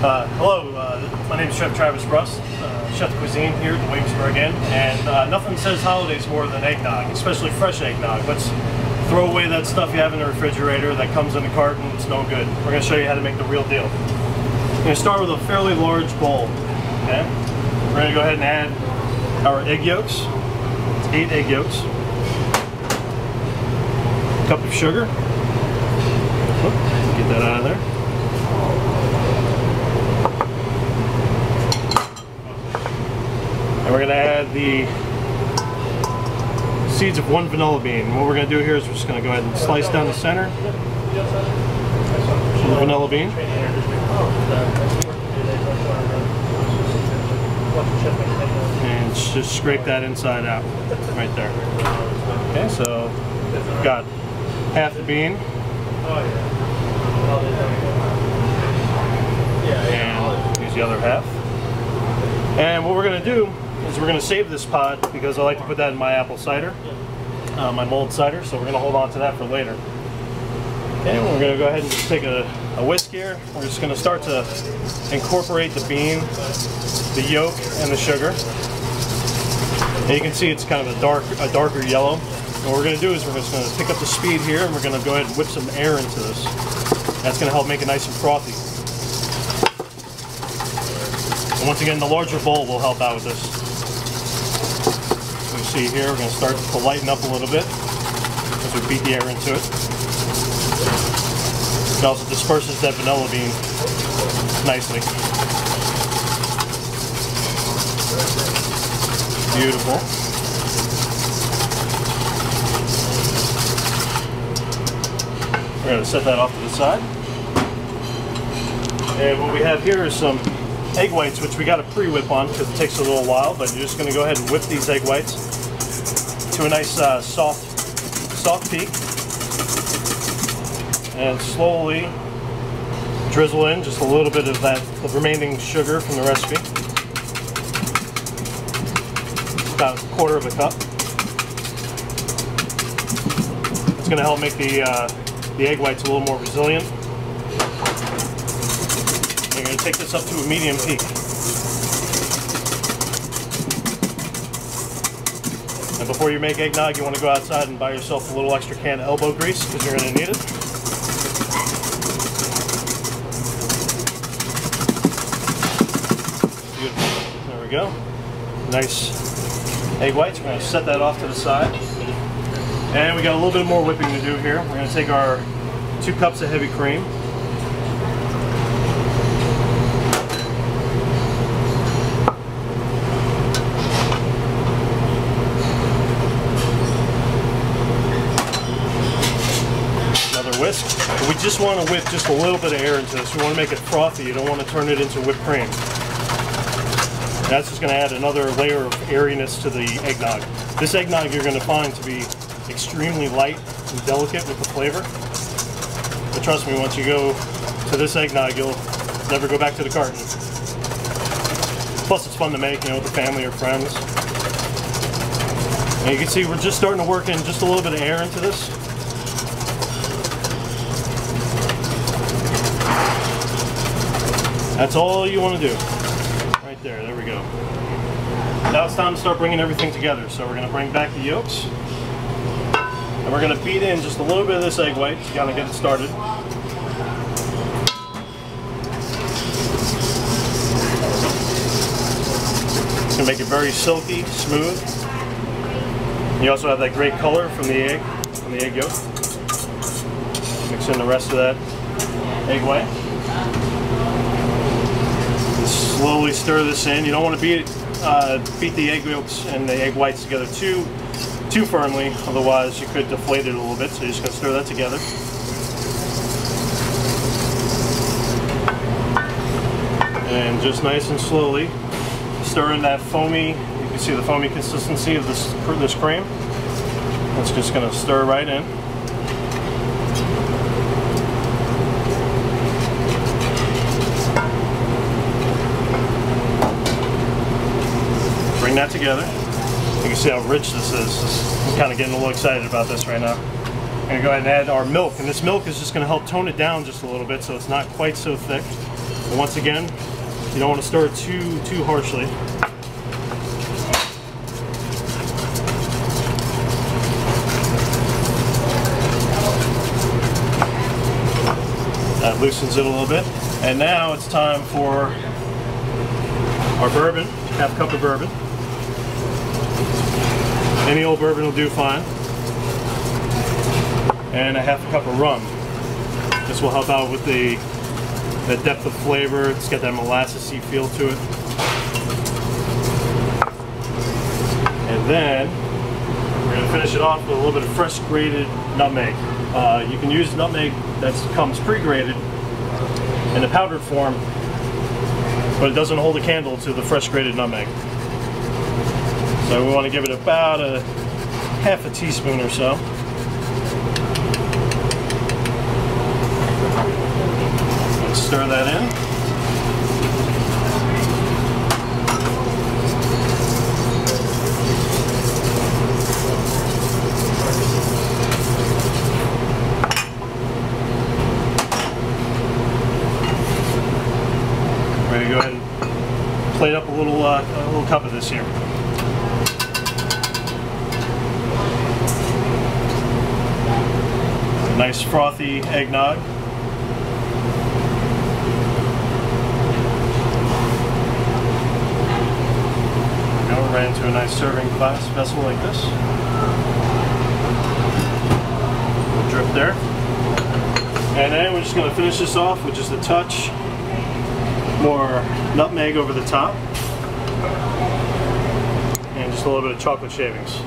Hello, my name is Chef Travis Brust, Chef de Cuisine here at the Williamsburg Inn, and nothing says holidays more than eggnog, especially fresh eggnog. Let's throw away that stuff you have in the refrigerator that comes in a carton. It's no good. We're going to show you how to make the real deal. We're going to start with a fairly large bowl. Okay? We're going to go ahead and add our egg yolks. It's 8 egg yolks. A cup of sugar. Get that out of there. And we're going to add the seeds of 1 vanilla bean. What we're going to do here is we're just going to go ahead and slice down the center of the vanilla bean. And just scrape that inside out, right there. Okay, so we've got half the bean. And use the other half. And what we're going to do is we're going to save this pod because I like to put that in my apple cider, my mulled cider, so we're going to hold on to that for later. Okay, we're going to go ahead and just take a whisk here. We're just going to start to incorporate the bean, the yolk, and the sugar. And you can see it's kind of a darker yellow. And what we're going to do is we're just going to pick up the speed here and we're going to go ahead and whip some air into this. That's going to help make it nice and frothy. And once again, the larger bowl will help out with this. So you see here, we're going to start to lighten up a little bit as we beat the air into it. It also disperses that vanilla bean nicely. Beautiful. We're going to set that off to the side. And what we have here is some egg whites, which we got to pre-whip on because it takes a little while, but you're just going to go ahead and whip these egg whites to a nice soft peak. And slowly drizzle in just a little bit of that remaining sugar from the recipe. About 1/4 of a cup. It's going to help make the egg whites a little more resilient. You're going to take this up to a medium peak. And before you make eggnog, you want to go outside and buy yourself a little extra can of elbow grease because you're going to need it. Beautiful. There we go. Nice egg whites. We're going to set that off to the side. And we got a little bit more whipping to do here. We're going to take our 2 cups of heavy cream. Another whisk. But we just want to whip just a little bit of air into this. We want to make it frothy. You don't want to turn it into whipped cream. That's just going to add another layer of airiness to the eggnog. This eggnog you're going to find to be extremely light and delicate with the flavor. But trust me, once you go to this eggnog, you'll never go back to the carton. Plus it's fun to make, you know, with the family or friends. And you can see we're just starting to work in just a little bit of air into this. That's all you want to do. Right there, there we go. Now it's time to start bringing everything together. So we're going to bring back the yolks. And we're going to beat in just a little bit of this egg white to kind of get it started. It's going to make it very silky, smooth. You also have that great color from the egg yolk. Mix in the rest of that egg white. Slowly stir this in. You don't want to beat the egg yolks and the egg whites together too firmly, otherwise you could deflate it a little bit, so you're just going to stir that together. And just nice and slowly stir in that foamy, you can see the foamy consistency of this cream. It's just going to stir right in. Bring that together. You can see how rich this is. I'm kind of getting a little excited about this right now. I'm going to go ahead and add our milk, and this milk is just going to help tone it down just a little bit so it's not quite so thick. But once again, you don't want to stir it too harshly. That loosens it a little bit. And now it's time for our bourbon, half cup of bourbon. Any old bourbon will do fine. And a half a cup of rum. This will help out with the depth of flavor. It's got that molassesy feel to it. And then we're going to finish it off with a little bit of fresh grated nutmeg. You can use nutmeg that comes pre-grated in a powdered form, but it doesn't hold a candle to the fresh grated nutmeg. So we want to give it about a half a teaspoon or so. Let's stir that in. Ready to go ahead and plate up a little cup of this here. Nice frothy eggnog. Right into a nice serving glass vessel like this. We'll drip there. And then we're just going to finish this off with just a touch more nutmeg over the top. And just a little bit of chocolate shavings.